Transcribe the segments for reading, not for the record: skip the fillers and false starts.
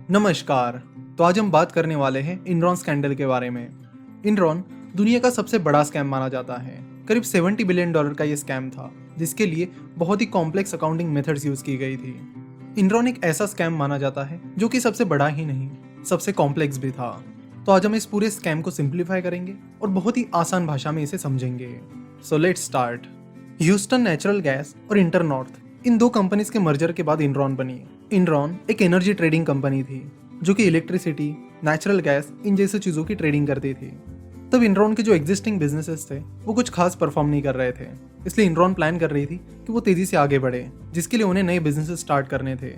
नमस्कार। तो आज हम बात करने वाले हैं इनरॉन स्कैंडल के बारे में। इनरॉन दुनिया का सबसे बड़ा स्कैम माना जाता है। करीब $70 बिलियन का ये स्कैम था, जिसके लिए बहुत ही कॉम्प्लेक्स अकाउंटिंग मेथड्स यूज की गई थी। इनरॉन एक ऐसा स्कैम माना जाता है जो कि सबसे बड़ा ही नहीं, सबसे कॉम्प्लेक्स भी था। तो आज हम इस पूरे स्कैम को सिंप्लीफाई करेंगे और बहुत ही आसान भाषा में इसे समझेंगे। So let's start. Houston natural gas और इंटरनॉर्थ, इन दो कंपनीज के मर्जर के बाद इनरॉन बनी। इनरॉन एक एनर्जी ट्रेडिंग कंपनी थी जो कि इलेक्ट्रिसिटी, नेचुरल गैस इन जैसी चीज़ों की ट्रेडिंग करती थी। तब इनरॉन के जो एग्जिस्टिंग बिजनेसेस थे वो कुछ खास परफॉर्म नहीं कर रहे थे, इसलिए इनरॉन प्लान कर रही थी कि वो तेज़ी से आगे बढ़े, जिसके लिए उन्हें नए बिजनेसेस स्टार्ट करने थे।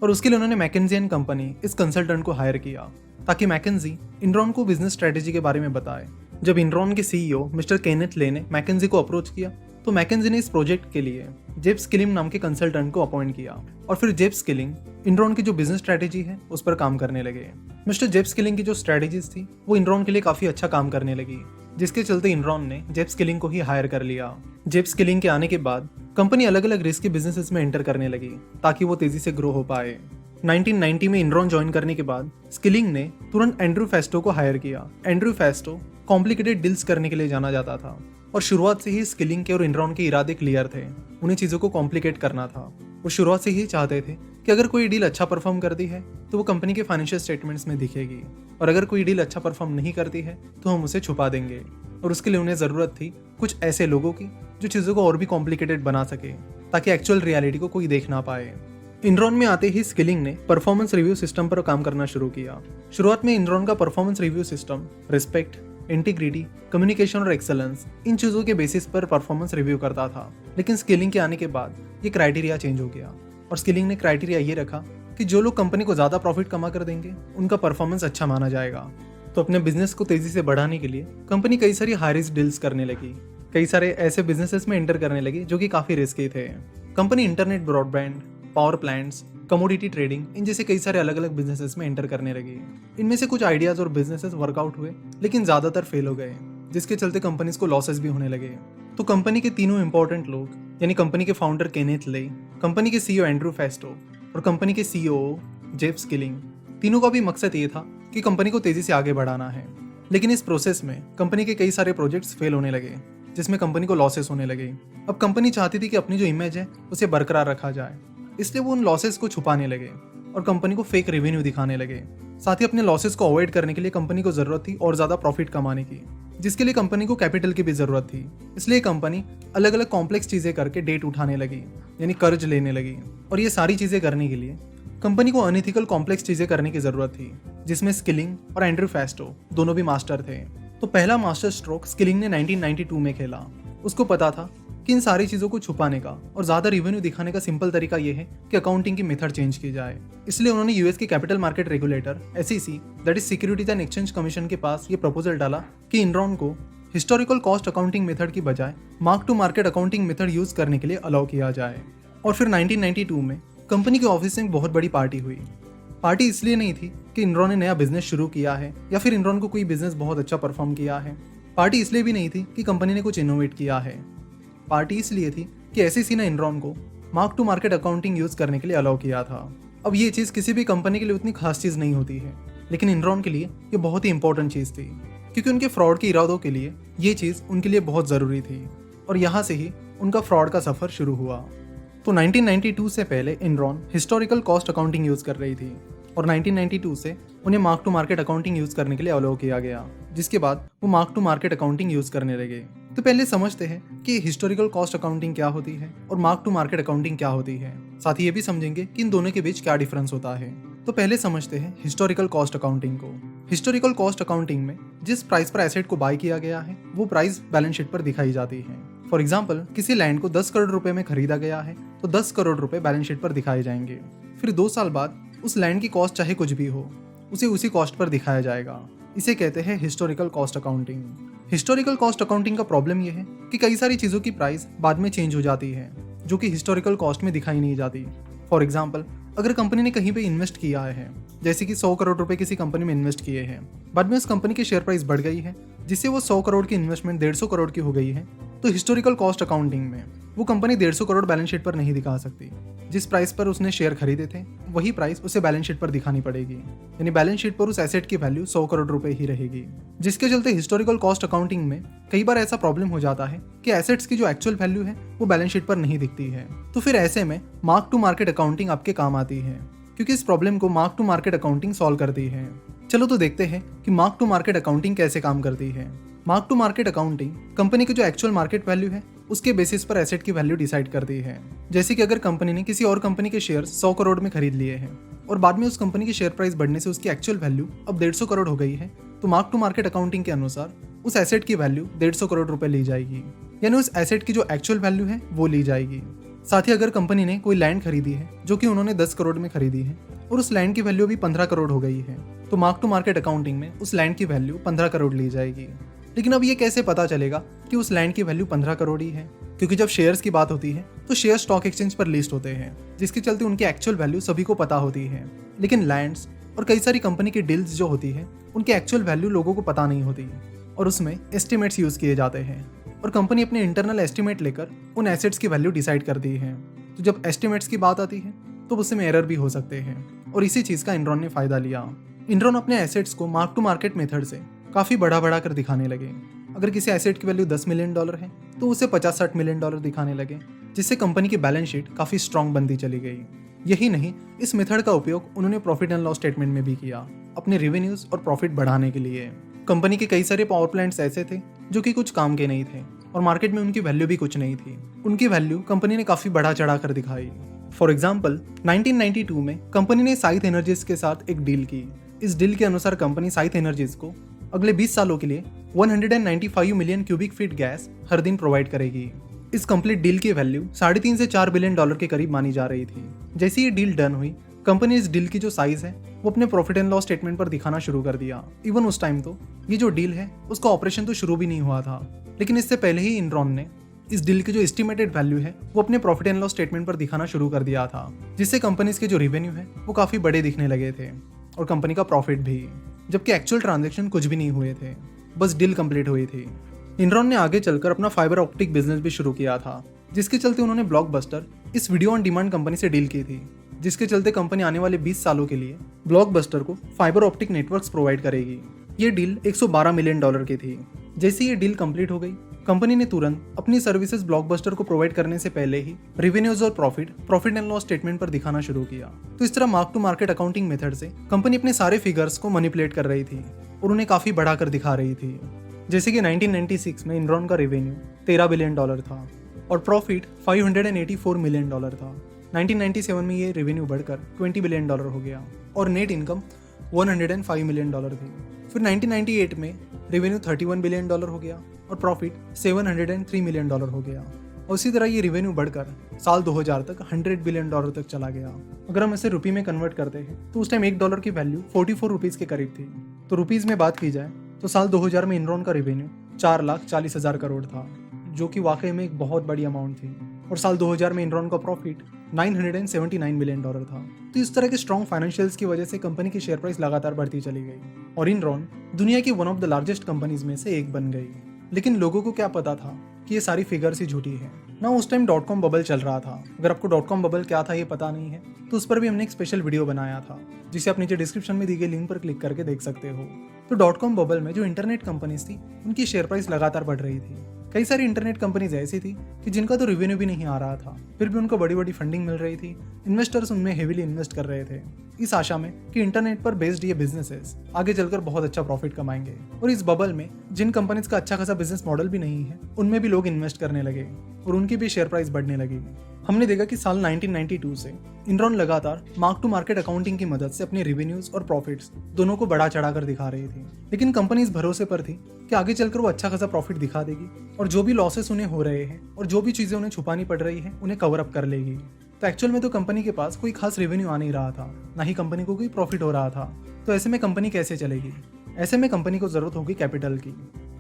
और उसके लिए उन्होंने मैकेंजी एंड कंपनी इस कंसल्टेंट को हायर किया ताकि मैकेंजी इनरॉन को बिजनेस स्ट्रेटेजी के बारे में बताए। जब इनरॉन के सीईओ मिस्टर केनेथ ले ने मैकेंजी को अप्रोच किया तो मैकेंजी ने इस प्रोजेक्ट के लिए जेब स्किलिंग नाम के कंसल्टेंट को अपॉइंट किया और फिर जेब स्किलिंग इनरॉन की जो बिजनेस स्ट्रेटेजी है उस पर काम करने लगे। मिस्टर जेब स्किलिंग की जो स्ट्रेटेजीज थी वो इनरॉन के लिए काफी अच्छा काम करने लगी, जिसके चलते इनरॉन ने जेब स्किलिंग को ही हायर कर लिया। जेब स्किलिंग के आने के बाद कंपनी अलग अलग रिस्क के बिजनेसेस में एंटर करने लगी ताकि वो तेजी से ग्रो हो पाए। 1990 में इनरॉन ज्वाइन करने के बाद स्किलिंग ने तुरंत एंड्रू फेस्टो को हायर किया। एंड्रू फेस्टो कॉम्प्लिकेटेड डील्स करने के लिए जाना जाता था और शुरुआत से ही स्किलिंग के और इनरॉन के इरादे क्लियर थे। उन्हें चीज़ों को कॉम्प्लिकेट करना था। वो शुरुआत से ही चाहते थे कि अगर कोई डील अच्छा परफॉर्म करती है तो वो कंपनी के फाइनेंशियल स्टेटमेंट्स में दिखेगी, और अगर कोई डील अच्छा परफॉर्म नहीं करती है तो हम उसे छुपा देंगे। और उसके लिए उन्हें ज़रूरत थी कुछ ऐसे लोगों की जो चीज़ों को और भी कॉम्प्लिकेटेड बना सके ताकि एक्चुअल रियलिटी को कोई देख ना पाए। इनरॉन में आते ही स्किलिंग ने परफॉर्मेंस रिव्यू सिस्टम पर काम करना शुरू किया। शुरुआत में इनरॉन का performance review system respect, integrity, communication और एक्सेलेंस इन चीज़ों के बेसिस पर परफॉर्मेंस रिव्यू करता था। लेकिन स्किलिंग के आने के बाद ये क्राइटेरिया चेंज हो गया और स्किलिंग ने क्राइटेरिया ये रखा कि जो लोग कंपनी को ज़्यादा प्रॉफिट कमा कर देंगे उनका परफॉर्मेंस अच्छा माना जाएगा। तो अपने बिजनेस को तेज़ी से बढ़ाने के लिए कंपनी कई सारी हाई रिस्क डील्स करने लगी। कई सारे ऐसे बिजनेसेस में एंटर करने लगी जो कि काफ़ी रिस्की थे। Company internet, broadband, power plants, commodity trading in जैसे कई सारे अलग अलग बिजनेसेस में एंटर करने लगी। इनमें से कुछ आइडियाज और बिजनेसेस वर्कआउट हुए लेकिन ज्यादातर फेल हो गए, जिसके चलते कंपनीज को लॉसेस भी होने लगे। तो कंपनी के तीनों इंपॉर्टेंट लोग यानी कंपनी के फाउंडर केनेथ ले, कंपनी के सीईओ एंड्रू फेस्टो और कंपनी के सीईओ जेब स्किलिंग, तीनों का भी मकसद ये था कि कंपनी को तेजी से आगे बढ़ाना है। लेकिन इस प्रोसेस में कंपनी के कई सारे प्रोजेक्ट्स फेल होने लगे, जिसमें कंपनी को लॉसेस होने लगे। अब कंपनी चाहती थी कि अपनी जो इमेज है उसे बरकरार रखा जाए, इसलिए वो उन लॉसेस को छुपाने लगे और कंपनी को फेक रेवेन्यू दिखाने लगे। साथ ही अपने लॉसेस को अवॉइड करने के लिए कंपनी को जरूरत थी और ज्यादा प्रॉफिट कमाने की, जिसके लिए कंपनी को कैपिटल की भी जरूरत थी। इसलिए कंपनी अलग अलग कॉम्प्लेक्स चीजें करके डेट उठाने लगी, यानी कर्ज लेने लगी। और ये सारी चीजें करने के लिए कंपनी को अनइथिकल कॉम्प्लेक्स चीजें करने की जरूरत थी, जिसमें स्किलिंग और एंड्रू फेस्टो दोनों भी मास्टर थे। तो पहला मास्टर स्ट्रोक स्किलिंग ने 1992 में खेला। उसको पता था कि इन सारी चीज़ों को छुपाने का और ज़्यादा रेवेन्यू दिखाने का सिंपल तरीका यह है कि अकाउंटिंग की मेथड चेंज की जाए। इसलिए उन्होंने यूएस के capital market regulator SEC that is securities and exchange commission के पास ये प्रपोजल डाला कि इनरॉन को हिस्टोरिकल कॉस्ट अकाउंटिंग मेथड की बजाय mark to market accounting method use करने के लिए अलाउ किया जाए। और फिर 1992 में कंपनी के ऑफिस में एक बहुत बड़ी पार्टी हुई। पार्टी इसलिए नहीं थी कि इनरॉन ने नया बिजनेस शुरू किया है या फिर इनरॉन को कोई बिजनेस बहुत अच्छा परफॉर्म किया है। पार्टी इसलिए भी नहीं थी कि कंपनी ने कुछ इनोवेट किया है। पार्टी इसलिए थी कि SEC ने इनरॉन को mark to market accounting use करने के लिए अलाउ किया था। अब ये चीज़ किसी भी कंपनी के लिए उतनी खास चीज़ नहीं होती है, लेकिन इनरॉन के लिए ये बहुत ही इंपॉर्टेंट चीज़ थी, क्योंकि उनके फ्रॉड के इरादों के लिए ये चीज़ उनके लिए बहुत ज़रूरी थी। और यहाँ से ही उनका फ्रॉड का सफ़र शुरू हुआ। तो 1992 से पहले Enron historical cost accounting use कर रही थी और 1992 से उन्हें mark to market accounting use करने के लिए अलाउ किया गया, जिसके बाद वो mark to market accounting use करने लगे। तो पहले समझते हैं कि हिस्टोरिकल कॉस्ट अकाउंटिंग क्या होती है और मार्क टू मार्केट अकाउंटिंग क्या होती है। साथ ही ये भी समझेंगे कि इन दोनों के बीच क्या डिफरेंस होता है। तो पहले समझते हैं हिस्टोरिकल कॉस्ट अकाउंटिंग को। हिस्टोरिकल कॉस्ट अकाउंटिंग में जिस प्राइस पर एसेट को बाय किया गया है वो प्राइस बैलेंस शीट पर दिखाई जाती है। फॉर एग्जाम्पल, किसी लैंड को 10 करोड़ रुपए में खरीदा गया है तो 10 करोड़ रुपए बैलेंस शीट पर दिखाए जाएंगे। फिर 2 साल बाद उस लैंड की कॉस्ट चाहे कुछ भी हो, उसे उसी कॉस्ट पर दिखाया जाएगा। इसे कहते हैं historical cost accounting. Historical cost accounting का प्रॉब्लम यह है कि कई सारी चीज़ों की प्राइस बाद में चेंज हो जाती है जो कि हिस्टोरिकल कॉस्ट में दिखाई नहीं जाती। फॉर एग्जाम्पल, अगर कंपनी ने कहीं पे इन्वेस्ट किया है, जैसे कि 100 करोड़ रुपए किसी कंपनी में इन्वेस्ट किए हैं, बाद में उस कंपनी की शेयर प्राइस बढ़ गई है जिससे वो 100 करोड़ की इन्वेस्टमेंट 150 करोड़ की हो गई है, तो हिस्टोरिकल कॉस्ट अकाउंटिंग में वो कंपनी 150 करोड़ बैलेंस शीट पर नहीं दिखा सकती। जिस प्राइस पर उसने शेयर खरीदे थे वही प्राइस उसे बैलेंस शीट पर दिखानी पड़ेगी, यानी बैलेंस शीट पर उस एसेट की वैल्यू 100 करोड़ रुपए ही रहेगी। जिसके चलते हिस्टोरिकल कॉस्ट अकाउंटिंग में कई बार ऐसा प्रॉब्लम हो जाता है कि एसेट्स की जो एक्चुअल वैल्यू है वो बैलेंस शीट पर नहीं दिखती है। तो फिर ऐसे में मार्क टू मार्केट अकाउंटिंग आपके काम आती है, क्योंकि इस प्रॉब्लम को mark to market accounting solve करती है। चलो तो देखते हैं कि मार्क टू मार्केट अकाउंटिंग कैसे काम करती है। Mark to market accounting company की जो एक्चुअल मार्केट वैल्यू है उसके बेसिस पर एसेट की वैल्यू डिसाइड करती है। जैसे कि अगर कंपनी ने किसी और कंपनी के शेयर 100 करोड़ में खरीद लिए हैं और बाद में उस कंपनी की शेयर प्राइस बढ़ने से उसकी एक्चुअल वैल्यू अब 150 करोड़ हो गई है, तो मार्क टू मार्केट अकाउंटिंग के अनुसार उस एसेट की वैल्यू 150 करोड़ रुपए ली जाएगी, यानी उस एसेट की जो एक्चुअल वैल्यू है वो ली जाएगी। साथ ही अगर कंपनी ने कोई लैंड खरीदी है जो कि उन्होंने 10 करोड़ में खरीदी है और उस लैंड की वैल्यू भी 15 करोड़ हो गई है, तो मार्क टू मार्केट अकाउंटिंग में उस लैंड की वैल्यू 15 करोड़ ली जाएगी। लेकिन अब ये कैसे पता चलेगा कि उस लैंड की वैल्यू 15 करोड़ ही है? क्योंकि जब शेयर्स की बात होती है तो शेयर स्टॉक एक्सचेंज पर लिस्ट होते हैं, जिसके चलते उनकी एक्चुअल वैल्यू सभी को पता होती है। लेकिन लैंड्स और कई सारी कंपनी की डील्स जो होती है उनकी एक्चुअल वैल्यू लोगों को पता नहीं होती और उसमें एस्टिमेट्स यूज किए जाते हैं और कंपनी अपने इंटरनल एस्टिमेट लेकर उन एसेट्स की वैल्यू डिसाइड करती है। तो जब एस्टिमेट्स की बात आती है तो उसमें एरर भी हो सकते हैं और इसी चीज का इनरॉन ने फायदा लिया। इनरॉन अपने एसेट्स को मार्क टू मार्केट मेथड से काफी बढ़ा कर दिखाने लगे। अगर किसी एसेट की वैल्यू $10 मिलियन है तो उसे $50-60 मिलियन दिखाने लगे, जिससे कंपनी की बैलेंस शीट काफी स्ट्रांग बनती चली गई। यही नहीं, इस मेथड का उपयोग उन्होंने प्रॉफिट एंड लॉस स्टेटमेंट में भी किया, अपने रेवेन्यूज और प्रॉफिट बढ़ाने के लिए। कंपनी के कई सारे पावर प्लांट्स ऐसे थे जो कि कुछ काम के नहीं थे और मार्केट में उनकी वैल्यू भी कुछ नहीं थी। उनकी वैल्यू कंपनी ने काफी बढ़ा चढ़ा कर दिखाई। फॉर एग्जाम्पल 1992 में कंपनी ने साइथ एनर्जीज के साथ एक डील की। इस डील के अनुसार कंपनी साइथ एनर्जीज को अगले 20 सालों के लिए 195 मिलियन क्यूबिक फीट गैस हर दिन प्रोवाइड करेगी। इस कंप्लीट डील की वैल्यू $3.5 से $4 बिलियन के करीब मानी जा रही थी। जैसे ये डील डन हुई, कंपनी इस डील की जो साइज है वो अपने प्रॉफिट एंड लॉस स्टेटमेंट पर दिखाना शुरू कर दिया। इवन उस टाइम तो ये जो डील है उसका ऑपरेशन तो शुरू भी नहीं हुआ था, लेकिन इससे पहले ही इनरॉन ने इस डील की जो एस्टिमेटेड वैल्यू है वो अपने प्रॉफिट एंड लॉस स्टेटमेंट पर दिखाना शुरू कर दिया था, जिससे कंपनीज के जो रेवेन्यू है वो काफी बड़े दिखने लगे थे और कंपनी का प्रॉफिट भी, जबकि एक्चुअल ट्रांजैक्शन कुछ भी नहीं हुए थे, बस डील कंप्लीट हुई थी। इनरॉन ने आगे चलकर अपना फाइबर ऑप्टिक बिजनेस भी शुरू किया था, जिसके चलते उन्होंने ब्लॉकबस्टर इस वीडियो ऑन डिमांड कंपनी से डील की थी, जिसके चलते कंपनी आने वाले 20 सालों के लिए ब्लॉकबस्टर को फाइबर ऑप्टिक नेटवर्क्स प्रोवाइड करेगी। ये डील $112 मिलियन की थी। जैसे ये डील कंप्लीट हो गई, कंपनी ने तुरंत अपनी सर्विसेज ब्लॉकबस्टर को प्रोवाइड करने से पहले ही रेवेन्यूज और प्रॉफिट एंड लॉस स्टेटमेंट पर दिखाना शुरू किया। तो इस तरह mark to market accounting method से कंपनी अपने सारे फिगर्स को मैनिपुलेट कर रही थी और उन्हें काफी बढ़ाकर दिखा रही थी। जैसे कि 1996 में इनरॉन का रेवेन्यू $13 बिलियन था और प्रॉफिट $584 मिलियन था। 1997 में ये रेवेन्यू बढ़कर $20 बिलियन हो गया और नेट इनकम $105 मिलियन थी। फिर 1998 में रेवेन्यू $31 बिलियन हो गया और प्रॉफिट $703 मिलियन हो गया। और उसी तरह ये रेवेन्यू बढ़कर साल 2000 तक $100 बिलियन तक चला गया। अगर हम इसे रुपये में कन्वर्ट करते हैं तो उस टाइम $1 की वैल्यू 44 रुपीज़ के करीब थी। तो रुपीज़ में बात की जाए तो साल 2000 में इनरॉन का रेवेन्यू 4,40,000 करोड़ था, जो कि वाकई में एक बहुत बड़ी अमाउंट थी। और साल 2000 में इनरॉन का प्रॉफिट $979 मिलियन था। तो इस तरह के स्ट्रॉन्ग फाइनेंशियल्स की वजह से कंपनी की शेयर प्राइस लगातार बढ़ती चली गई और इनरॉन दुनिया की one of the largest companies में से एक बन गई। लेकिन लोगों को क्या पता था कि ये सारी फिगर्स ही झूठी है ना। उस टाइम .com बबल चल रहा था। अगर आपको .com बबल क्या था ये पता नहीं है तो उस पर भी हमने एक स्पेशल वीडियो बनाया था, जिसे आप नीचे डिस्क्रिप्शन में दी गई लिंक पर क्लिक करके देख सकते हो। तो .com बबल में जो इंटरनेट कंपनीज थी उनकी शेयर प्राइस लगातार बढ़ रही थी। कई सारी इंटरनेट कंपनीज ऐसी थी कि जिनका तो रेवेन्यू भी नहीं आ रहा था, फिर भी उनको बड़ी बड़ी फंडिंग मिल रही थी। इन्वेस्टर्स उनमें हेवीली इन्वेस्ट कर रहे थे इस आशा में कि इंटरनेट पर बेस्ड ये बिजनेसेस आगे चलकर बहुत अच्छा प्रॉफिट कमाएंगे। और इस बबल में जिन कंपनीज का अच्छा खासा बिजनेस मॉडल भी नहीं है उनमें भी लोग इन्वेस्ट करने लगे और उनकी भी शेयर प्राइस बढ़ने लगी। हमने देखा कि साल 1992 से इनरॉन लगातार मार्क टू मार्केट अकाउंटिंग की मदद से अपने रेवेन्यूज और प्रॉफिट्स दोनों को बढ़ा चढ़ा कर दिखा रही थी। लेकिन कंपनी इस भरोसे पर थी कि आगे चलकर वो अच्छा खासा प्रॉफिट दिखा देगी और जो भी लॉसेस उन्हें हो रहे हैं और जो भी चीजें उन्हें छुपानी पड़ रही है उन्हें कवर अप कर लेगी। तो एक्चुअल में तो कंपनी के पास कोई खास रेवेन्यू आ नहीं रहा था, ना ही कंपनी को कोई प्रॉफिट हो रहा था। तो ऐसे में कंपनी कैसे चलेगी? ऐसे में कंपनी को जरूरत होगी कैपिटल की।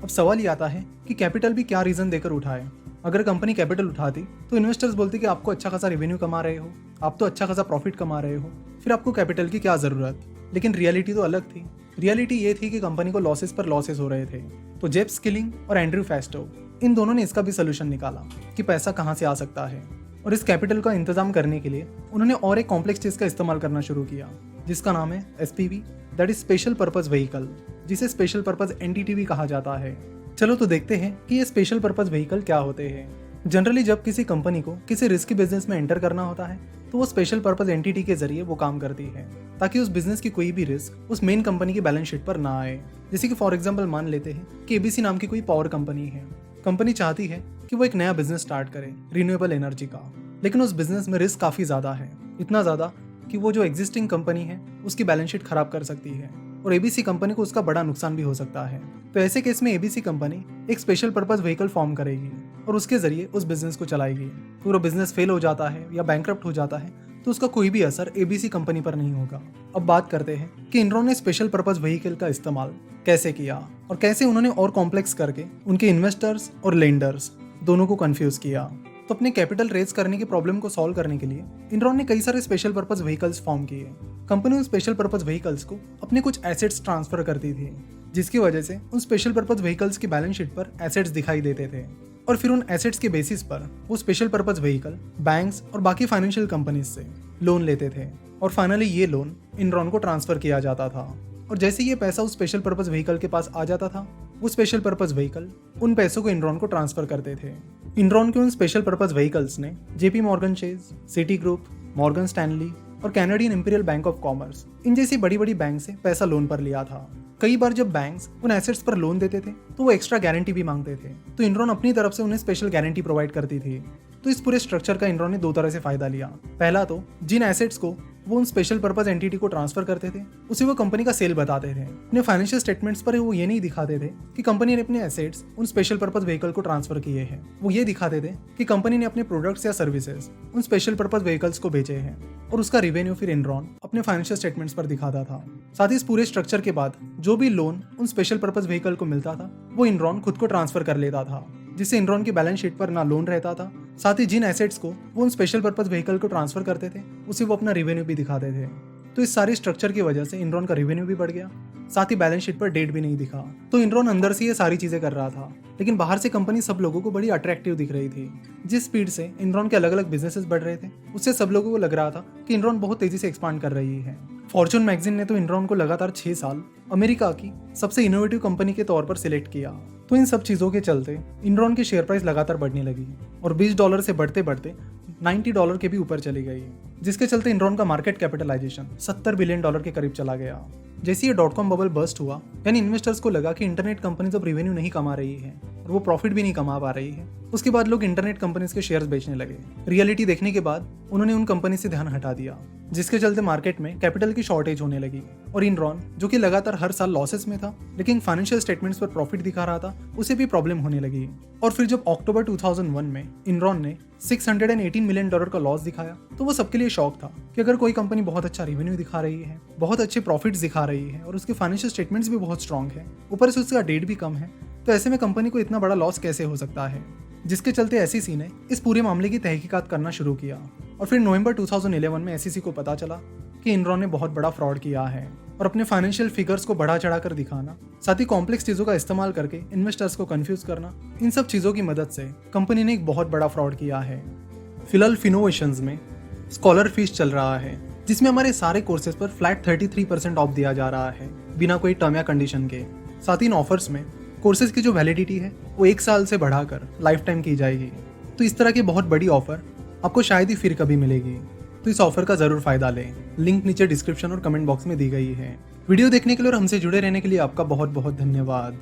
अब सवाल ये आता है कि कैपिटल भी क्या रीजन देकर उठाए। अगर कंपनी कैपिटल उठाती तो इन्वेस्टर्स बोलते कि आपको अच्छा खासा रेवेन्यू कमा रहे हो, आप तो अच्छा खासा प्रॉफिट कमा रहे हो, फिर आपको कैपिटल की क्या जरूरत। लेकिन रियलिटी तो अलग थी। रियलिटी ये थी कि कंपनी को लॉसेस पर लॉसेस हो रहे थे। तो जेफ स्किलिंग और एंड्रयू फेस्टो इन दोनों ने इसका भी सोल्यूशन निकाला कि पैसा कहाँ से आ सकता है, और इस कैपिटल का इंतजाम करने के लिए उन्होंने और एक कॉम्प्लेक्स चीज का इस्तेमाल करना शुरू किया जिसका नाम है SPV, that is special purpose vehicle, जिसे स्पेशल पर्पज एंटिटी भी कहा जाता है। चलो तो देखते हैं कि ये स्पेशल पर्पज व्हीकल क्या होते हैं। जनरली जब किसी कंपनी को किसी रिस्की बिजनेस में एंटर करना होता है तो वो स्पेशल पर्पज एंटिटी के जरिए वो काम करती है ताकि उस बिजनेस की कोई भी रिस्क उस मेन कंपनी की बैलेंस शीट पर ना आए। जैसे कि फॉर एग्जांपल मान लेते हैं कि ABC नाम की कोई पावर कंपनी है। कंपनी चाहती है कि वो एक नया बिजनेस स्टार्ट करे रिन्यूएबल एनर्जी का, लेकिन उस बिजनेस में रिस्क काफी ज्यादा है, इतना ज्यादा कि वो जो एग्जिस्टिंग कंपनी है उसकी बैलेंस शीट खराब कर सकती है और ABC कंपनी को उसका बड़ा नुकसान भी हो सकता है। तो ऐसे केस में ABC कंपनी एक स्पेशल पर्पज व्हीकल फॉर्म करेगी और उसके जरिए उस बिजनेस को चलाएगी। पूरा बिजनेस फेल हो जाता है या बैंकरप्ट हो जाता है तो उसका कोई भी असर ABC कंपनी पर नहीं होगा। अब बात करते हैं कि इनरॉन ने स्पेशल पर्पज व्हीकल का इस्तेमाल कैसे किया और कैसे उन्होंने और कॉम्प्लेक्स करके उनके इन्वेस्टर्स और लेंडर्स दोनों को कंफ्यूज किया। तो अपने कैपिटल रेज करने की प्रॉब्लम को सॉल्व करने के लिए इनरॉन ने कई सारे स्पेशल पर्पज व्हीकल्स फॉर्म किए। कंपनी उन स्पेशल पर्पज व्हीकल्स को अपने कुछ एसेट्स ट्रांसफर करती थी, जिसकी वजह से उन स्पेशल पर्पज व्हीकल्स की बैलेंस शीट पर एसेट्स दिखाई देते थे और फिर उन एसेट्स के बेसिस पर वो स्पेशल पर्पज व्हीकल बैंक्स और बाकी फाइनेंशियल कंपनीज से लोन लेते थे और फाइनली ये लोन इनरॉन को ट्रांसफर किया जाता था। और जैसे ये पैसा उस स्पेशल पर्पज व्हीकल के पास आ जाता था, वो स्पेशल पर्पज व्हीकल उन पैसों को इनरॉन को ट्रांसफर करते थे। इनरॉन के उन स्पेशल पर्पज व्हीकल्स ने JP Morgan Chase, Citigroup, Morgan Stanley और Canadian Imperial Bank of Commerce इन जैसी बड़ी बड़ी बैंक से पैसा लोन पर लिया था। कई बार जब बैंक्स उन एसेट्स पर लोन देते थे तो वो एक्स्ट्रा गारंटी भी मांगते थे, तो इनरॉन अपनी तरफ से उन्हें स्पेशल गारंटी प्रोवाइड करती थी। तो इस पूरे स्ट्रक्चर का इनरॉन ने दो तरह से फायदा लिया। पहला तो जिन एसेट्स को वो उन स्पेशल पर्पज एंटिटी को ट्रांसफर करते थे उसे वो कंपनी का सेल बताते थे। अपने फाइनेंशियल स्टेटमेंट्स पर वो ये नहीं दिखाते थे कि कंपनी ने अपने एसेट्स उन स्पेशल पर्पज व्हीकल को ट्रांसफर किए हैं, वो ये दिखाते थे कि कंपनी ने अपने प्रोडक्ट्स या सर्विसेज उन स्पेशल पर्पज व्हीकल्स को बेचे हैं और उसका रिवेन्यू फिर इनरॉन अपने फाइनेंशियल स्टेटमेंट्स पर दिखाता था। साथ ही इस पूरे स्ट्रक्चर के बाद जो भी लोन उन स्पेशल पर्पज व्हीकल को मिलता था वो इनरॉन खुद को ट्रांसफर कर लेता था, जिससे इनरॉन की बैलेंस शीट पर ना लोन रहता था। साथ ही जिन एसेट्स को वो उन स्पेशल पर्पज व्हीकल को ट्रांसफर करते थे उसे वो अपना रिवेन्यू भी दिखाते थे। तो इस सारी स्ट्रक्चर की वजह से इनरॉन का रिवेन्यू भी बढ़ गया, साथ ही बैलेंस शीट पर डेट भी नहीं दिखा। तो इनरॉन अंदर से ये सारी चीजें कर रहा था, लेकिन बाहर से कंपनी सब लोगों को बड़ी अट्रैक्टिव दिख रही थी। जिस स्पीड से इनरॉन के अलग अलग बिजनेसेस बढ़ रहे थे उससे सब लोगों को लग रहा था कि इनरॉन बहुत तेजी से एक्सपांड कर रही है। फॉर्च्यून मैगजीन ने तो इनरॉन को लगातार 6 साल अमेरिका की सबसे इनोवेटिव कंपनी के तौर पर सिलेक्ट किया। तो इन सब चीजों के चलते इनरॉन की शेयर प्राइस लगातार बढ़ने लगी और $20 से बढ़ते बढ़ते $90 के भी ऊपर चली गई, जिसके चलते इनरॉन का मार्केट कैपिटलाइजेशन $70 बिलियन के करीब चला गया। जैसे ये .com बबल बस्ट हुआ, यानी इन्वेस्टर्स को लगा कि इंटरनेट कंपनीज अब रेवेन्यू नहीं कमा रही है और वो प्रॉफिट भी नहीं कमा पा रही है, उसके बाद लोग इंटरनेट कंपनीज के शेयर्स बेचने लगे। रियलिटी देखने के बाद उन्होंने उन कंपनी से ध्यान हटा दिया, जिसके चलते मार्केट में कैपिटल की शॉर्टेज होने लगी और इनरॉन जो कि लगातार हर साल लॉसेस में था लेकिन फाइनेंशियल स्टेटमेंट्स पर प्रॉफिट दिखा रहा था, उसे भी प्रॉब्लम होने लगी। और फिर जब अक्टूबर 2001 में इनरॉन ने $618 मिलियन का लॉस दिखाया तो वो सबके लिए शॉक था कि अगर कोई कंपनी बहुत अच्छा रेवेन्यू दिखा रही है, बहुत अच्छे प्रॉफिट्स दिखा रही है और उसके फाइनेंशियल स्टेटमेंट्स भी बहुत स्ट्रांग है, ऊपर से उसका डेट भी कम है, तो ऐसे में कंपनी को इतना बड़ा लॉस कैसे हो सकता है। जिसके चलते SEC ने इस पूरे मामले की तहकीकात करना शुरू किया और फिर नवंबर 2011 में SEC को पता चला कि इनरॉन ने बहुत बड़ा फ्रॉड किया है और अपने फाइनेंशियल फिगर्स को बढ़ा चढ़ा कर दिखाना, साथ ही कॉम्प्लेक्स चीजों का इस्तेमाल करके इन्वेस्टर्स को कंफ्यूज करना, इन सब चीजों की मदद से कंपनी ने एक बहुत बड़ा फ्रॉड किया है। फिलहाल फिनोवेशंस में स्कॉलर फीस चल रहा है, जिसमें हमारे सारे कोर्सेज पर फ्लैट 33% ऑफ दिया जा रहा है बिना कोई टर्म या कंडीशन के। साथ ही इन ऑफर्स में कोर्सेज की जो वैलिडिटी है वो 1 साल से बढ़ाकर लाइफ टाइम की जाएगी। तो इस तरह की बहुत बड़ी ऑफर आपको शायद ही फिर कभी मिलेगी, तो इस ऑफर का जरूर फायदा लें। लिंक नीचे डिस्क्रिप्शन और कमेंट बॉक्स में दी गई है। वीडियो देखने के लिए और हमसे जुड़े रहने के लिए आपका बहुत बहुत धन्यवाद।